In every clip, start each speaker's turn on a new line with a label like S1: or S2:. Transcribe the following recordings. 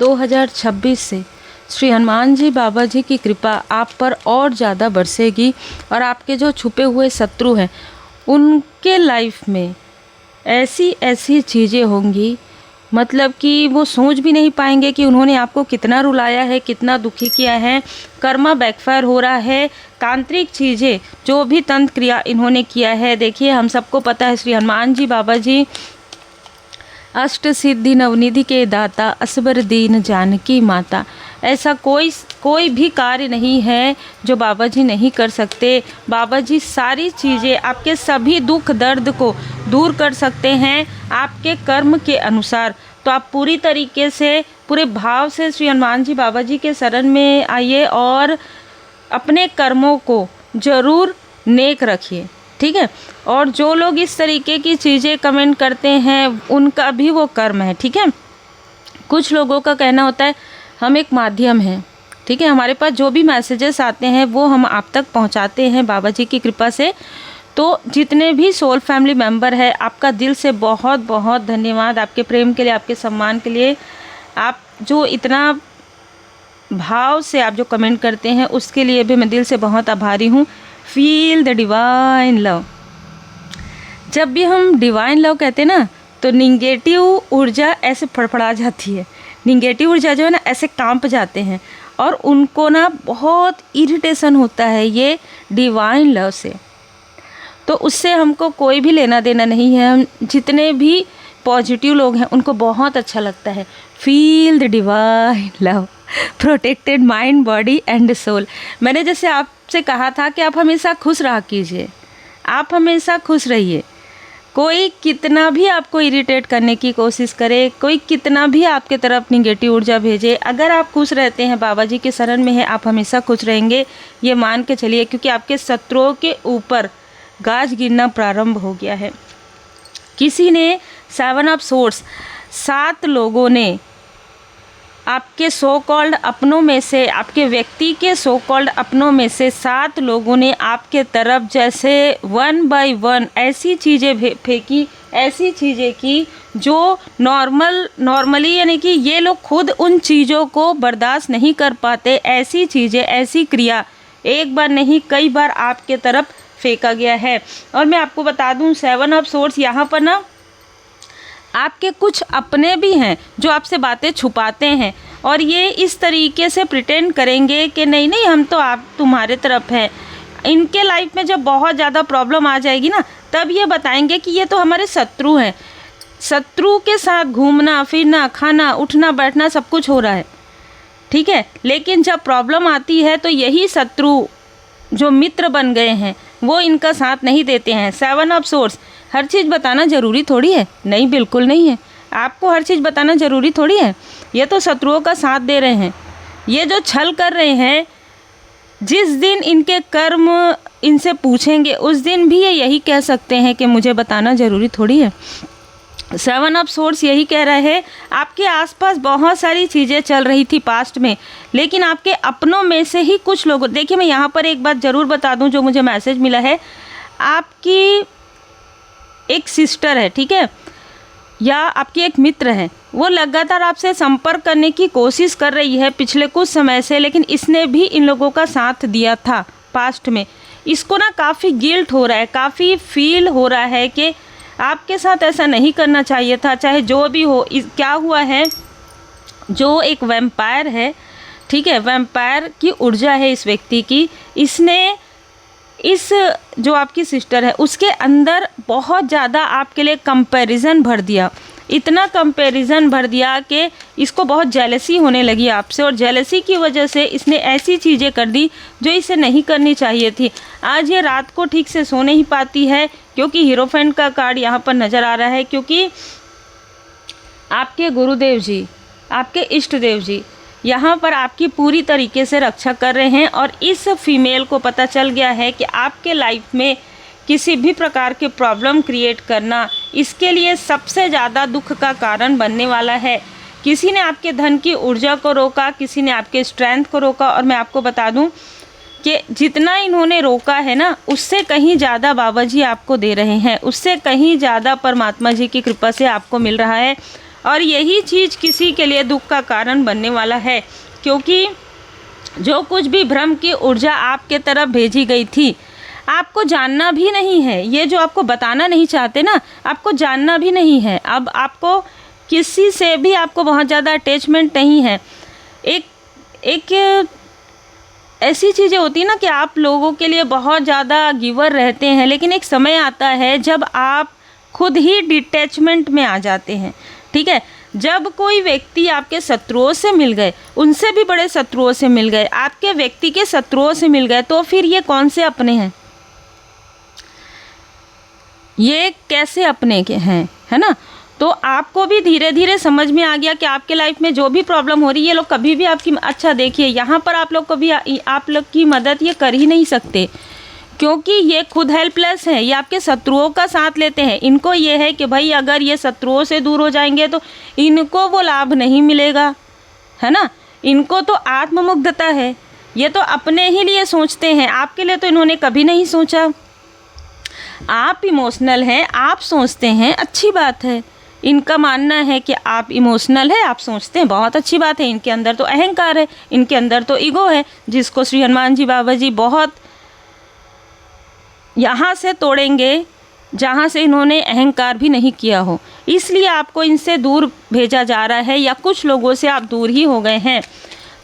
S1: 2026 से श्री हनुमान जी बाबा जी की कृपा आप पर और ज़्यादा बरसेगी और आपके जो छुपे हुए शत्रु हैं उनके लाइफ में ऐसी ऐसी चीज़ें होंगी, मतलब कि वो सोच भी नहीं पाएंगे कि उन्होंने आपको कितना रुलाया है, कितना दुखी किया है। कर्मा बैकफायर हो रहा है। तांत्रिक चीज़ें जो भी तंत्र क्रिया इन्होंने किया है, देखिए हम सबको पता है श्री हनुमान जी बाबा जी अष्ट सिद्धि नवनिधि के दाता, असबर दीन जानकी माता। ऐसा कोई भी कार्य नहीं है जो बाबा जी नहीं कर सकते। बाबा जी सारी चीज़ें, आपके सभी दुख दर्द को दूर कर सकते हैं आपके कर्म के अनुसार। तो आप पूरी तरीके से, पूरे भाव से श्री हनुमान जी बाबा जी के शरण में आइए और अपने कर्मों को ज़रूर नेक रखिए, ठीक है। और जो लोग इस तरीके की चीज़ें कमेंट करते हैं उनका भी वो कर्म है, ठीक है। कुछ लोगों का कहना होता है हम एक माध्यम हैं, ठीक है, हमारे पास जो भी मैसेजेस आते हैं वो हम आप तक पहुंचाते हैं बाबा जी की कृपा से। तो जितने भी सोल फैमिली मेंबर है, आपका दिल से बहुत बहुत धन्यवाद आपके प्रेम के लिए, आपके सम्मान के लिए। आप जो इतना भाव से आप जो कमेंट करते हैं उसके लिए भी मैं दिल से बहुत आभारी हूँ। Feel the divine love. जब भी हम डिवाइन लव कहते हैं ना, तो निगेटिव ऊर्जा ऐसे फड़फड़ा जाती है। निगेटिव ऊर्जा जो है ना ऐसे कांप जाते हैं और उनको ना बहुत इरिटेशन होता है ये डिवाइन लव से। तो उससे हमको कोई भी लेना देना नहीं है। हम जितने भी पॉजिटिव लोग हैं उनको बहुत अच्छा लगता है। Feel the divine love, protected mind body and soul. मैंने जैसे आपसे कहा था कि आप हमेशा खुश रहा कीजिए, आप हमेशा खुश रहिए। कोई कितना भी आपको इरिटेट करने की कोशिश करे, कोई कितना भी आपके तरफ निगेटिव ऊर्जा भेजे, अगर आप खुश रहते हैं, बाबा जी के शरण में है, आप हमेशा खुश रहेंगे, ये मान के चलिए। क्योंकि आपके शत्रुओं के ऊपर गाज गिरना प्रारंभ हो गया है। किसी ने 7 ऑफ सोर्स, 7 लोगों ने आपके सो कॉल्ड अपनों में से, आपके व्यक्ति के सो कॉल्ड अपनों में से 7 लोगों ने आपके तरफ जैसे 1 बाय 1 ऐसी चीज़ें फेंकी, ऐसी चीज़ें की जो नॉर्मली यानी कि ये लोग खुद उन चीज़ों को बर्दाश्त नहीं कर पाते। ऐसी चीज़ें, ऐसी क्रिया एक बार नहीं कई बार आपके तरफ फेंका गया है। और मैं आपको बता दूं 7 ऑफ सोर्स यहाँ पर ना आपके कुछ अपने भी हैं जो आपसे बातें छुपाते हैं और ये इस तरीके से प्रिटेंड करेंगे कि नहीं नहीं हम तो आप तुम्हारे तरफ हैं। इनके लाइफ में जब बहुत ज़्यादा प्रॉब्लम आ जाएगी ना, तब ये बताएंगे कि ये तो हमारे शत्रु हैं। शत्रु के साथ घूमना फिरना, खाना उठना बैठना सब कुछ हो रहा है, ठीक है। लेकिन जब प्रॉब्लम आती है तो यही शत्रु जो मित्र बन गए हैं वो इनका साथ नहीं देते हैं। 7 ऑफ सोर्स, हर चीज़ बताना ज़रूरी थोड़ी है, नहीं बिल्कुल नहीं है। आपको हर चीज़ बताना ज़रूरी थोड़ी है। ये तो शत्रुओं का साथ दे रहे हैं, ये जो छल कर रहे हैं। जिस दिन इनके कर्म इनसे पूछेंगे उस दिन भी ये यही कह सकते हैं कि मुझे बताना ज़रूरी थोड़ी है। 7 ऑफ सोर्स यही कह रहा है, आपके आसपास बहुत सारी चीज़ें चल रही थी पास्ट में, लेकिन आपके अपनों में से ही कुछ लोग, देखिए मैं यहाँ पर एक बात ज़रूर बता दूँ जो मुझे मैसेज मिला है। आपकी एक सिस्टर है, ठीक है, या आपकी एक मित्र है, वो लगातार आपसे संपर्क करने की कोशिश कर रही है पिछले कुछ समय से, लेकिन इसने भी इन लोगों का साथ दिया था पास्ट में। इसको ना काफ़ी गिल्ट हो रहा है, काफ़ी फील हो रहा है कि आपके साथ ऐसा नहीं करना चाहिए था। चाहे जो भी हो, क्या हुआ है, जो एक वैम्पायर है, ठीक है, वैम्पायर की ऊर्जा है इस व्यक्ति की। इसने इस जो आपकी सिस्टर है उसके अंदर बहुत ज़्यादा आपके लिए कंपैरिजन भर दिया, इतना कंपैरिजन भर दिया कि इसको बहुत जेलसी होने लगी आपसे, और जेलसी की वजह से इसने ऐसी चीज़ें कर दी जो इसे नहीं करनी चाहिए थी। आज ये रात को ठीक से सो नहीं पाती है क्योंकि हीरोफेंट का कार्ड यहाँ पर नज़र आ रहा है। क्योंकि आपके गुरुदेव जी, आपके इष्ट देव जी यहाँ पर आपकी पूरी तरीके से रक्षा कर रहे हैं। और इस फीमेल को पता चल गया है कि आपके लाइफ में किसी भी प्रकार के प्रॉब्लम क्रिएट करना इसके लिए सबसे ज़्यादा दुख का कारण बनने वाला है। किसी ने आपके धन की ऊर्जा को रोका, किसी ने आपके स्ट्रेंथ को रोका, और मैं आपको बता दूं कि जितना इन्होंने रोका है ना, उससे कहीं ज़्यादा बाबा जी आपको दे रहे हैं, उससे कहीं ज़्यादा परमात्मा जी की कृपा से आपको मिल रहा है। और यही चीज़ किसी के लिए दुख का कारण बनने वाला है, क्योंकि जो कुछ भी भ्रम की ऊर्जा आपके तरफ भेजी गई थी, आपको जानना भी नहीं है। ये जो आपको बताना नहीं चाहते ना, आपको जानना भी नहीं है। अब आपको किसी से भी आपको बहुत ज़्यादा अटैचमेंट नहीं है। एक ऐसी चीज़ें होती है ना कि आप लोगों के लिए बहुत ज़्यादा गिवर रहते हैं, लेकिन एक समय आता है जब आप खुद ही डिटैचमेंट में आ जाते हैं। ठीक है, जब कोई व्यक्ति आपके शत्रुओं से मिल गए, उनसे भी बड़े शत्रुओं से मिल गए, आपके व्यक्ति के शत्रुओं से मिल गए, तो फिर ये कौन से अपने हैं? ये कैसे अपने के हैं, है ना? तो आपको भी धीरे धीरे समझ में आ गया कि आपके लाइफ में जो भी प्रॉब्लम हो रही है, ये लोग कभी भी आपकी, अच्छा देखिए यहाँ पर आप लोग कभी आप लोग की मदद ये कर ही नहीं सकते, क्योंकि ये खुद हेल्पलेस हैं। ये आपके शत्रुओं का साथ लेते हैं। इनको ये है कि भाई अगर ये शत्रुओं से दूर हो जाएंगे तो इनको वो लाभ नहीं मिलेगा, है ना? इनको तो आत्ममुग्धता है, ये तो अपने ही लिए सोचते हैं, आपके लिए तो इन्होंने कभी नहीं सोचा। आप इमोशनल हैं, आप सोचते हैं, अच्छी बात है। इनका मानना है कि आप इमोशनल है, आप सोचते हैं, बहुत अच्छी बात है। इनके अंदर तो अहंकार है, इनके अंदर तो ईगो है, जिसको श्री हनुमान जी बाबा जी बहुत यहाँ से तोड़ेंगे जहाँ से इन्होंने अहंकार भी नहीं किया हो। इसलिए आपको इनसे दूर भेजा जा रहा है, या कुछ लोगों से आप दूर ही हो गए हैं।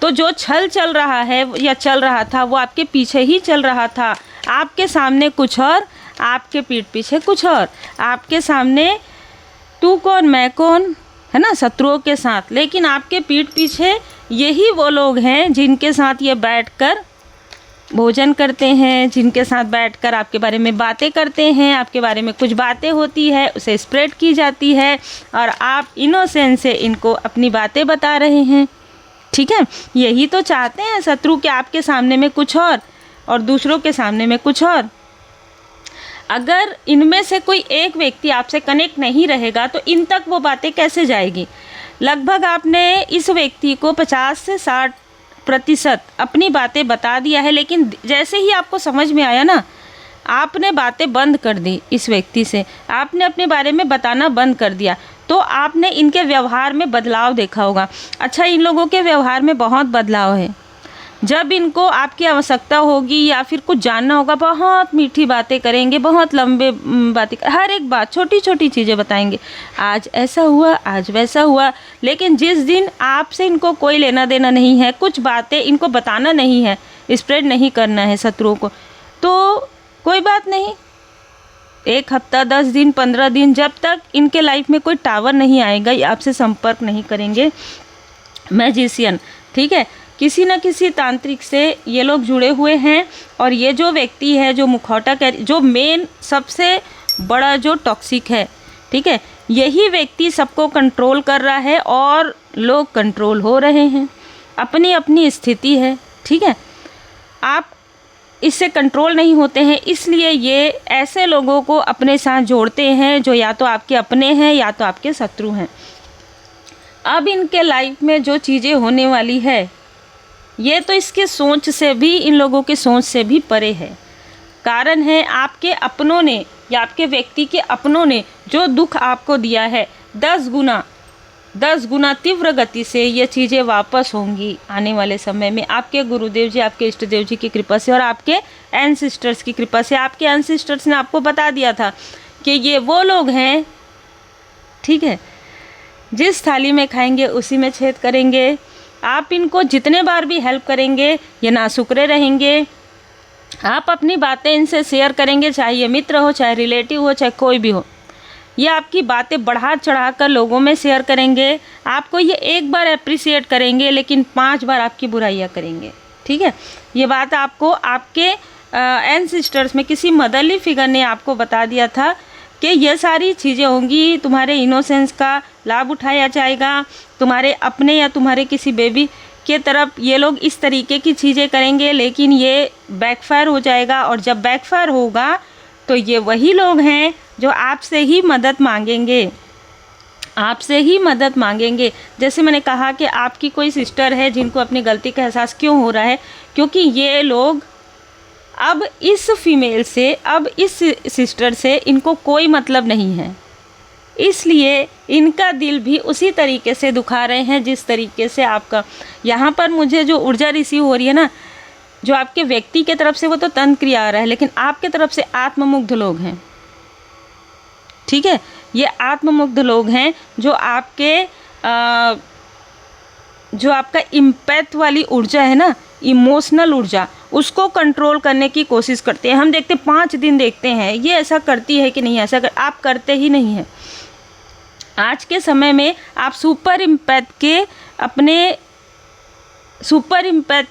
S1: तो जो छल चल रहा है या चल रहा था, वो आपके पीछे ही चल रहा था। आपके सामने कुछ और, आपके पीठ पीछे कुछ और। आपके सामने तू कौन मैं कौन, है ना, शत्रुओं के साथ, लेकिन आपके पीठ पीछे यही वो लोग हैं जिनके साथ ये बैठकर भोजन करते हैं, जिनके साथ बैठकर आपके बारे में बातें करते हैं। आपके बारे में कुछ बातें होती है, उसे स्प्रेड की जाती है, और आप इनोसेंस से इनको अपनी बातें बता रहे हैं। ठीक है, यही तो चाहते हैं शत्रु के, आपके सामने में कुछ और दूसरों के सामने में कुछ और। अगर इनमें से कोई एक व्यक्ति आपसे कनेक्ट नहीं रहेगा तो इन तक वो बातें कैसे जाएगी? लगभग आपने इस व्यक्ति को 50 से 60% अपनी बातें बता दिया है, लेकिन जैसे ही आपको समझ में आया ना, आपने बातें बंद कर दी इस व्यक्ति से, आपने अपने बारे में बताना बंद कर दिया। तो आपने इनके व्यवहार में बदलाव देखा होगा। अच्छा, इन लोगों के व्यवहार में बहुत बदलाव है। जब इनको आपकी आवश्यकता होगी या फिर कुछ जानना होगा, बहुत मीठी बातें करेंगे, बहुत लंबे बातें, हर एक बात, छोटी छोटी चीज़ें बताएंगे। आज ऐसा हुआ, आज वैसा हुआ। लेकिन जिस दिन आपसे इनको कोई लेना देना नहीं है, कुछ बातें इनको बताना नहीं है, स्प्रेड नहीं करना है शत्रुओं को, तो कोई बात नहीं। 1 हफ्ता, 10 दिन, 15 दिन, जब तक इनके लाइफ में कोई टावर नहीं आएगा, ये आपसे संपर्क नहीं करेंगे। मैजिशियन, ठीक है, किसी न किसी तांत्रिक से ये लोग जुड़े हुए हैं। और ये जो व्यक्ति है, जो मुखौटा जो मेन सबसे बड़ा जो टॉक्सिक है, ठीक है, यही व्यक्ति सबको कंट्रोल कर रहा है और लोग कंट्रोल हो रहे हैं। अपनी अपनी स्थिति है, ठीक है, आप इससे कंट्रोल नहीं होते हैं, इसलिए ये ऐसे लोगों को अपने साथ जोड़ते हैं जो या तो आपके अपने हैं या तो आपके शत्रु हैं। अब इनके लाइफ में जो चीज़ें होने वाली है, ये तो इसके सोच से भी, इन लोगों के सोच से भी परे है। कारण है आपके अपनों ने या आपके व्यक्ति के अपनों ने जो दुख आपको दिया है, 10 गुना तीव्र गति से ये चीज़ें वापस होंगी आने वाले समय में, आपके गुरुदेव जी, आपके इष्ट देव जी की कृपा से और आपके एंसिस्टर्स की कृपा से। आपके एंसिस्टर्स ने आपको बता दिया था कि ये वो लोग हैं, ठीक है, जिस थाली में खाएंगे उसी में छेद करेंगे। आप इनको जितने बार भी हेल्प करेंगे, ये नाशुक्रे रहेंगे। आप अपनी बातें इनसे शेयर करेंगे, चाहे ये मित्र हो, चाहे रिलेटिव हो, चाहे कोई भी हो, ये आपकी बातें बढ़ा चढ़ा कर लोगों में शेयर करेंगे। आपको ये एक बार अप्रिसिएट करेंगे, लेकिन 5 बार आपकी बुराइयां करेंगे। ठीक है, ये बात आपको आपके एंसिस्टर्स में किसी मदरली फिगर ने आपको बता दिया था कि ये सारी चीज़ें होंगी, तुम्हारे इनोसेंस का लाभ उठाया जाएगा, तुम्हारे अपने या तुम्हारे किसी बेबी के तरफ ये लोग इस तरीके की चीज़ें करेंगे, लेकिन ये बैकफायर हो जाएगा। और जब बैकफायर होगा तो ये वही लोग हैं जो आपसे ही मदद मांगेंगे, आपसे ही मदद मांगेंगे। जैसे मैंने कहा कि आपकी कोई सिस्टर है जिनको अपनी गलती का एहसास क्यों हो रहा है, क्योंकि ये लोग अब इस फीमेल से, अब इस सिस्टर से इनको कोई मतलब नहीं है। इसलिए इनका दिल भी उसी तरीके से दुखा रहे हैं जिस तरीके से आपका। यहाँ पर मुझे जो ऊर्जा रिसीव हो रही है ना, जो आपके व्यक्ति के तरफ से वो तो तंत्र क्रिया आ रहा है, लेकिन आपके तरफ से आत्ममुग्ध लोग हैं, ठीक है। ये आत्ममुग्ध लोग हैं जो आपका इम्पैथ वाली ऊर्जा है ना, इमोशनल ऊर्जा, उसको कंट्रोल करने की कोशिश करते हैं। हम देखते 5 दिन देखते हैं ये ऐसा करती है कि नहीं, आप करते ही नहीं हैं। आज के समय में आप सुपर इम्पैथ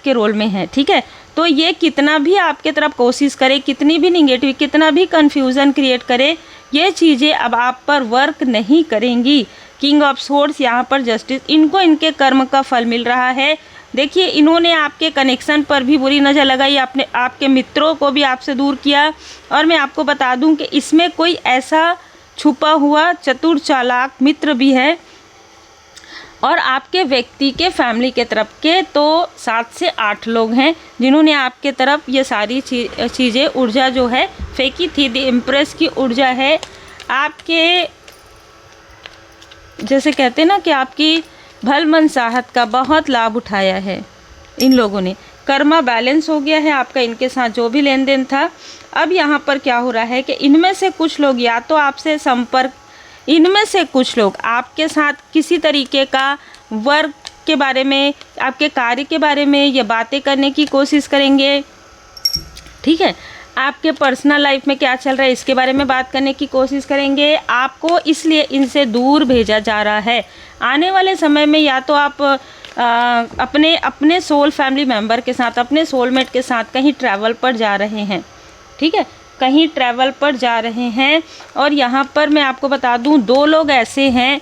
S1: के रोल में हैं, ठीक है। तो ये कितना भी आपके तरफ कोशिश करे, कितनी भी निगेटिव, कितना भी कन्फ्यूज़न क्रिएट करे, ये चीज़ें अब आप पर वर्क नहीं करेंगी। किंग ऑफ सोर्ड्स यहाँ पर जस्टिस, इनको इनके कर्म का फल मिल रहा है। देखिए इन्होंने आपके कनेक्शन पर भी बुरी नज़र लगाई, आपके मित्रों को भी आपसे दूर किया। और मैं आपको बता दूं कि इसमें कोई ऐसा छुपा हुआ चतुर चालाक मित्र भी है। और आपके व्यक्ति के फैमिली के तरफ के तो 7 से 8 लोग हैं जिन्होंने आपके तरफ ये सारी चीज़ें ऊर्जा जो है फेंकी थी। द इम्प्रेस की ऊर्जा है आपके, जैसे कहते हैं ना कि आपकी भल मनसाहत का बहुत लाभ उठाया है इन लोगों ने। कर्मा बैलेंस हो गया है आपका इनके साथ जो भी लेन देन था। अब यहाँ पर क्या हो रहा है कि इनमें से कुछ लोग या तो आपसे संपर्क, इनमें से कुछ लोग आपके साथ किसी तरीके का वर्क के बारे में, आपके कार्य के बारे में ये बातें करने की कोशिश करेंगे, ठीक है। आपके पर्सनल लाइफ में क्या चल रहा है इसके बारे में बात करने की कोशिश करेंगे। आपको इसलिए इनसे दूर भेजा जा रहा है। आने वाले समय में या तो आप अपने सोल फैमिली मेम्बर के साथ, अपने सोलमेट के साथ कहीं ट्रैवल पर जा रहे हैं, ठीक है, कहीं ट्रैवल पर जा रहे हैं। और यहाँ पर मैं आपको बता दूँ 2 लोग ऐसे हैं,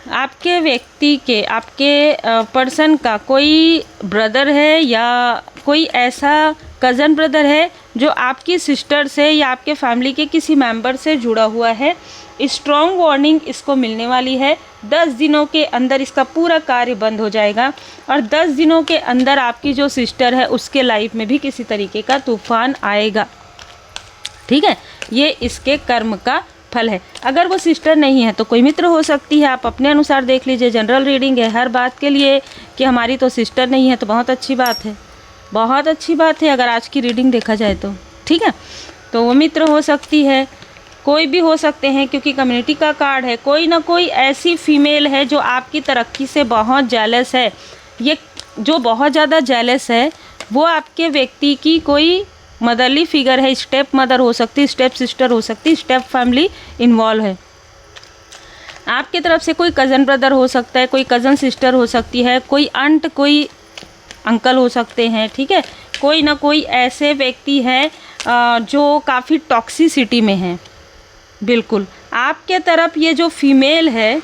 S1: आपके व्यक्ति के, आपके पर्सन का कोई ब्रदर है या कोई ऐसा कज़न ब्रदर है जो आपकी सिस्टर से या आपके फैमिली के किसी मेंबर से जुड़ा हुआ है। स्ट्रॉन्ग वार्निंग इसको मिलने वाली है। 10 दिनों के अंदर इसका पूरा कार्य बंद हो जाएगा और 10 दिनों के अंदर आपकी जो सिस्टर है उसके लाइफ में भी किसी तरीके का तूफान आएगा, ठीक है। ये इसके कर्म का फल है। अगर वो सिस्टर नहीं है तो कोई मित्र हो सकती है, आप अपने अनुसार देख लीजिए। जनरल रीडिंग है हर बात के लिए कि हमारी तो सिस्टर नहीं है तो बहुत अच्छी बात है, बहुत अच्छी बात है अगर आज की रीडिंग देखा जाए तो, ठीक है। तो वो मित्र हो सकती है, कोई भी हो सकते हैं क्योंकि कम्युनिटी का कार्ड है। कोई ना कोई ऐसी फीमेल है जो आपकी तरक्की से बहुत जेलस है। ये जो बहुत ज़्यादा जेलस है वो आपके व्यक्ति की कोई मदरली फिगर है, स्टेप मदर हो सकती, स्टेप सिस्टर हो सकती, स्टेप फैमिली इन्वॉल्व है। आपकी तरफ से कोई कज़न ब्रदर हो सकता है, कोई कज़न सिस्टर हो सकती है, कोई अंट, कोई अंकल हो सकते हैं, ठीक है। कोई ना कोई ऐसे व्यक्ति हैं जो काफ़ी टॉक्सिसिटी में हैं। बिल्कुल आपके तरफ ये जो फीमेल है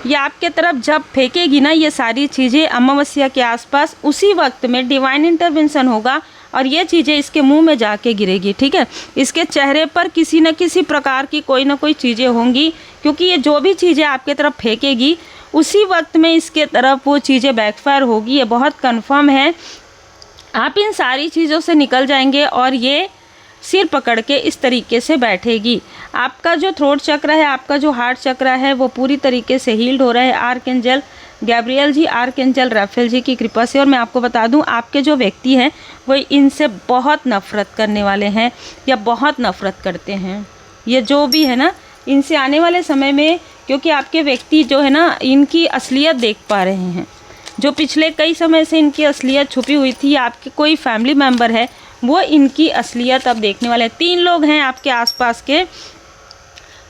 S1: ये आपके तरफ जब फेंकेगी ना ये सारी चीज़ें अमावस्या के आसपास, उसी वक्त में डिवाइन इंटरवेंशन होगा और ये चीज़ें इसके मुंह में जाके गिरेगी, ठीक है। इसके चेहरे पर किसी न किसी प्रकार की कोई ना कोई चीज़ें होंगी क्योंकि ये जो भी चीज़ें आपके तरफ फेंकेगी उसी वक्त में इसके तरफ वो चीज़ें बैकफायर होगी। ये बहुत कंफर्म है। आप इन सारी चीज़ों से निकल जाएंगे और ये सिर पकड़ के इस तरीके से बैठेगी। आपका जो थ्रोट चक्र है, आपका जो हार्ट चक्र है वो पूरी तरीके से हील्ड हो रहा है आर्कएंजल गैब्रियल जी, आर्कएंजल राफेल जी की कृपा से। और मैं आपको बता दूं आपके जो व्यक्ति हैं वो इनसे बहुत नफ़रत करने वाले हैं या बहुत नफ़रत करते हैं। ये जो भी है ना इनसे आने वाले समय में, क्योंकि आपके व्यक्ति जो है ना इनकी असलियत देख पा रहे हैं। जो पिछले कई समय से इनकी असलियत छुपी हुई थी, आपके कोई फैमिली मेम्बर है वो इनकी असलियत अब देखने वाले हैं। 3 लोग हैं आपके आसपास के,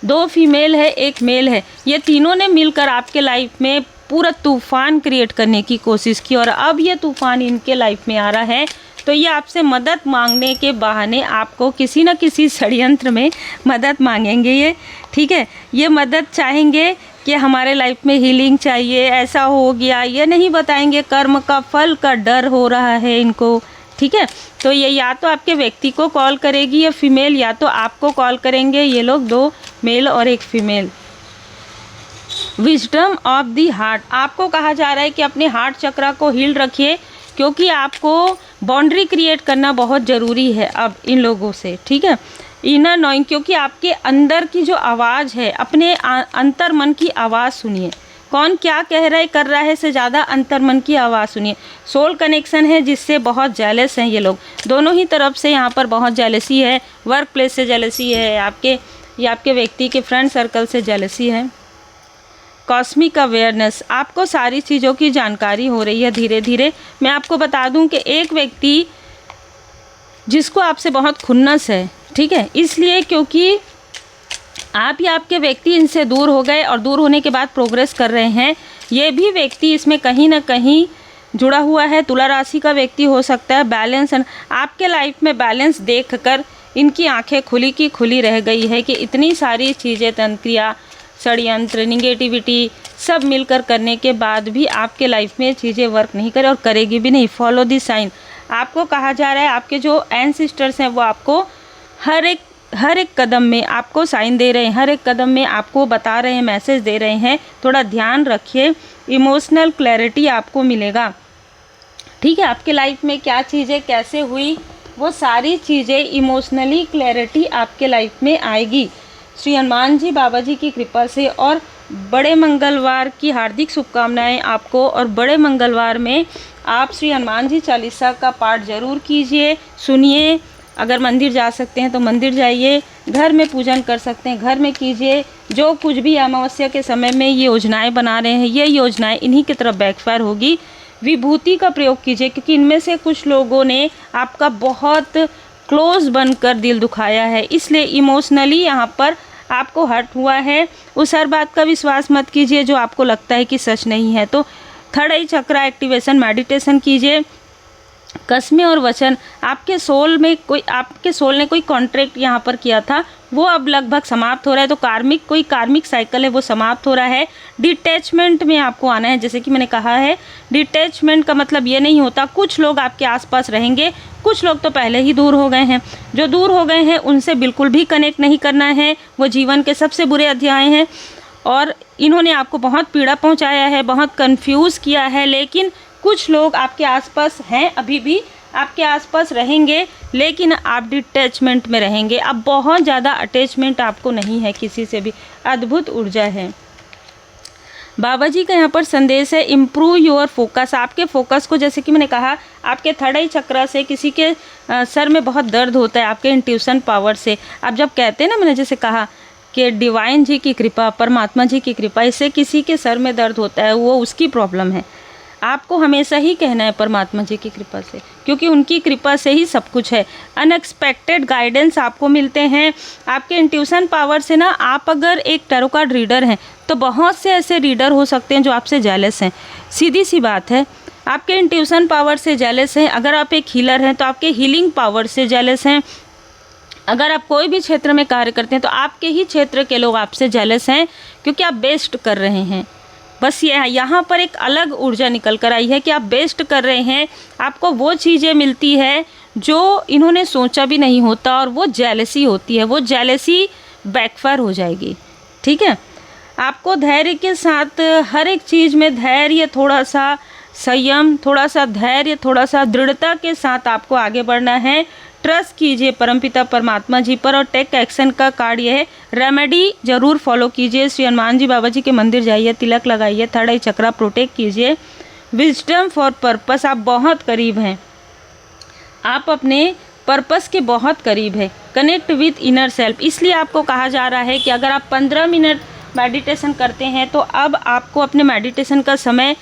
S1: 2 फीमेल है 1 मेल है। ये तीनों ने मिलकर आपके लाइफ में पूरा तूफ़ान क्रिएट करने की कोशिश की और अब ये तूफ़ान इनके लाइफ में आ रहा है। तो ये आपसे मदद मांगने के बहाने आपको किसी न किसी षड्यंत्र में मदद मांगेंगे ये, ठीक है। ये मदद चाहेंगे कि हमारे लाइफ में हीलिंग चाहिए, ऐसा हो गया, ये नहीं बताएंगे। कर्म का फल का डर हो रहा है इनको, ठीक है। तो ये या तो आपके व्यक्ति को कॉल करेगी ये फीमेल, या तो आपको कॉल करेंगे ये लोग, 2 मेल और 1 female. Wisdom of the heart, आपको कहा जा रहा है कि अपने हार्ट चक्र को हील रखिए क्योंकि आपको बाउंड्री क्रिएट करना बहुत ज़रूरी है अब इन लोगों से, ठीक है। इनर नोइंग, क्योंकि आपके अंदर की जो आवाज़ है, अपने अंतर मन की आवाज़ सुनिए। कौन क्या कह रहा है कर रहा है से ज़्यादा अंतर मन की आवाज़ सुनिए। सोल कनेक्शन है जिससे बहुत जेलस हैं ये लोग, दोनों ही तरफ से यहाँ पर बहुत जेलसी है। वर्क प्लेस से जेलसी है आपके, या आपके व्यक्ति के फ्रेंड सर्कल से जेलसी है। कॉस्मिक अवेयरनेस, आपको सारी चीज़ों की जानकारी हो रही है धीरे धीरे। मैं आपको बता दूं कि एक व्यक्ति जिसको आपसे बहुत खुन्नस है, ठीक है, इसलिए क्योंकि आप या आपके व्यक्ति इनसे दूर हो गए और दूर होने के बाद प्रोग्रेस कर रहे हैं। ये भी व्यक्ति इसमें कहीं ना कहीं जुड़ा हुआ है, तुला राशि का व्यक्ति हो सकता है। बैलेंस, आपके लाइफ में बैलेंस देखकर इनकी आंखें खुली की खुली रह गई है कि इतनी सारी चीज़ें, तंत्रिया, षड्यंत्र, निगेटिविटी सब मिलकर करने के बाद भी आपके लाइफ में चीज़ें वर्क नहीं करे और करेगी भी नहीं। फॉलो दी साइन, आपको कहा जा रहा है, आपके जो एंसेस्टर्स हैं वो आपको हर एक कदम में आपको साइन दे रहे हैं, हर एक कदम में आपको बता रहे हैं, मैसेज दे रहे हैं। थोड़ा ध्यान रखिए, इमोशनल क्लैरिटी आपको मिलेगा, ठीक है। आपके लाइफ में क्या चीज़ें कैसे हुई, वो सारी चीज़ें इमोशनली क्लैरिटी आपके लाइफ में आएगी श्री हनुमान जी बाबा जी की कृपा से। और बड़े मंगलवार की हार्दिक शुभकामनाएं आपको। और बड़े मंगलवार में आप श्री हनुमान जी चालीसा का पाठ ज़रूर कीजिए, सुनिए। अगर मंदिर जा सकते हैं तो मंदिर जाइए, घर में पूजन कर सकते हैं घर में कीजिए। जो कुछ भी अमावस्या के समय में ये योजनाएं बना रहे हैं, ये योजनाएं इन्हीं की तरफ बैकफायर होगी। विभूति का प्रयोग कीजिए, क्योंकि इनमें से कुछ लोगों ने आपका बहुत क्लोज बनकर दिल दुखाया है, इसलिए इमोशनली यहाँ पर आपको हर्ट हुआ है। उस हर बात का विश्वास मत कीजिए जो आपको लगता है कि सच नहीं है। तो थर्ड आई चक्रा एक्टिवेशन मेडिटेशन कीजिए। कसमें और वचन, आपके सोल ने कोई कॉन्ट्रैक्ट यहाँ पर किया था, वो अब लगभग समाप्त हो रहा है। तो कोई कार्मिक साइकिल है वो समाप्त हो रहा है। डिटैचमेंट में आपको आना है। जैसे कि मैंने कहा है, डिटैचमेंट का मतलब ये नहीं होता, कुछ लोग आपके आसपास रहेंगे, कुछ लोग तो पहले ही दूर हो गए हैं। जो दूर हो गए हैं उनसे बिल्कुल भी कनेक्ट नहीं करना है, वो जीवन के सबसे बुरे अध्याय हैं और इन्होंने आपको बहुत पीड़ा पहुँचाया है, बहुत कन्फ्यूज़ किया है। लेकिन कुछ लोग आपके आसपास हैं, अभी भी आपके आसपास रहेंगे, लेकिन आप डिटैचमेंट में रहेंगे। अब बहुत ज़्यादा अटैचमेंट आपको नहीं है किसी से भी। अद्भुत ऊर्जा है। बाबा जी का यहाँ पर संदेश है, इम्प्रूव योर फोकस। आपके फोकस को, जैसे कि मैंने कहा, आपके थर्ड आई चक्रा से किसी के सर में बहुत दर्द होता है, आपके इंट्यूशन पावर से। आप जब कहते हैं ना, मैंने जैसे कहा कि डिवाइन जी की कृपा, परमात्मा जी की कृपा, इससे किसी के सर में दर्द होता है, वो उसकी प्रॉब्लम है। आपको हमेशा ही कहना है परमात्मा जी की कृपा से, क्योंकि उनकी कृपा से ही सब कुछ है। अनएक्सपेक्टेड गाइडेंस आपको मिलते हैं आपके इंट्यूशन पावर से ना। आप अगर एक टैरो कार्ड रीडर हैं तो बहुत से ऐसे रीडर हो सकते हैं जो आपसे जेलस हैं, सीधी सी बात है। आपके इंट्यूशन पावर से जेलस हैं। अगर आप एक हीलर हैं तो आपके हीलिंग पावर से जेलस हैं। अगर आप कोई भी क्षेत्र में कार्य करते हैं तो आपके ही क्षेत्र के लोग आपसे जेलस हैं, क्योंकि आप बेस्ट कर रहे हैं। बस ये यहाँ पर एक अलग ऊर्जा निकल कर आई है कि आप बेस्ट कर रहे हैं, आपको वो चीज़ें मिलती है जो इन्होंने सोचा भी नहीं होता, और वो जेलसी होती है, वो जेलसी बैकफायर हो जाएगी, ठीक है। आपको धैर्य के साथ हर एक चीज़ में धैर्य, थोड़ा सा संयम, थोड़ा सा धैर्य, थोड़ा सा दृढ़ता के साथ आपको आगे बढ़ना है। ट्रस्ट कीजिए परमपिता परमात्मा जी पर। और टेक एक्शन का कार्ड ये है, रेमेडी ज़रूर फॉलो कीजिए। श्री हनुमान जी बाबा जी के मंदिर जाइए, तिलक लगाइए, थर्ड आई चक्रा प्रोटेक्ट कीजिए। विजडम फॉर पर्पस, आप बहुत करीब हैं, आप अपने पर्पस के बहुत करीब है। कनेक्ट विथ इनर सेल्फ, इसलिए आपको कहा जा रहा है कि अगर आप 15 मिनट मेडिटेशन करते हैं तो अब आपको अपने मेडिटेशन का समय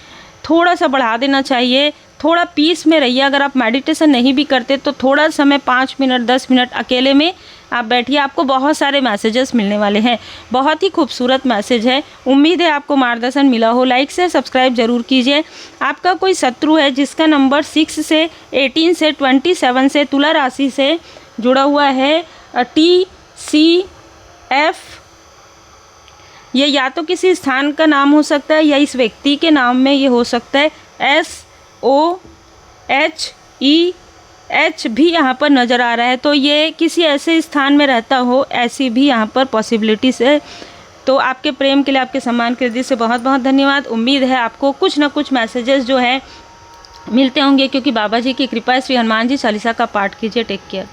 S1: थोड़ा सा बढ़ा देना चाहिए। थोड़ा पीस में रहिए। अगर आप मेडिटेशन नहीं भी करते तो थोड़ा समय 5 मिनट 10 मिनट अकेले में आप बैठिए। आपको बहुत सारे मैसेजेस मिलने वाले हैं, बहुत ही खूबसूरत मैसेज है। उम्मीद है आपको मार्गदर्शन मिला हो। लाइक से सब्सक्राइब जरूर कीजिए। आपका कोई शत्रु है जिसका नंबर 6 से 18 से 27 से तुला राशि से जुड़ा हुआ है, TCF, ये या तो किसी स्थान का नाम हो सकता है या इस व्यक्ति के नाम में ये हो सकता है। SOHEH भी यहाँ पर नज़र आ रहा है, तो ये किसी ऐसे स्थान में रहता हो, ऐसी भी यहाँ पर पॉसिबिलिटीज़ है। तो आपके प्रेम के लिए, आपके सम्मान के दिल से बहुत बहुत धन्यवाद। उम्मीद है आपको कुछ ना कुछ मैसेजेस जो है मिलते होंगे, क्योंकि बाबा जी की कृपा है। श्री हनुमान जी चालीसा का पाठ कीजिए। Take care.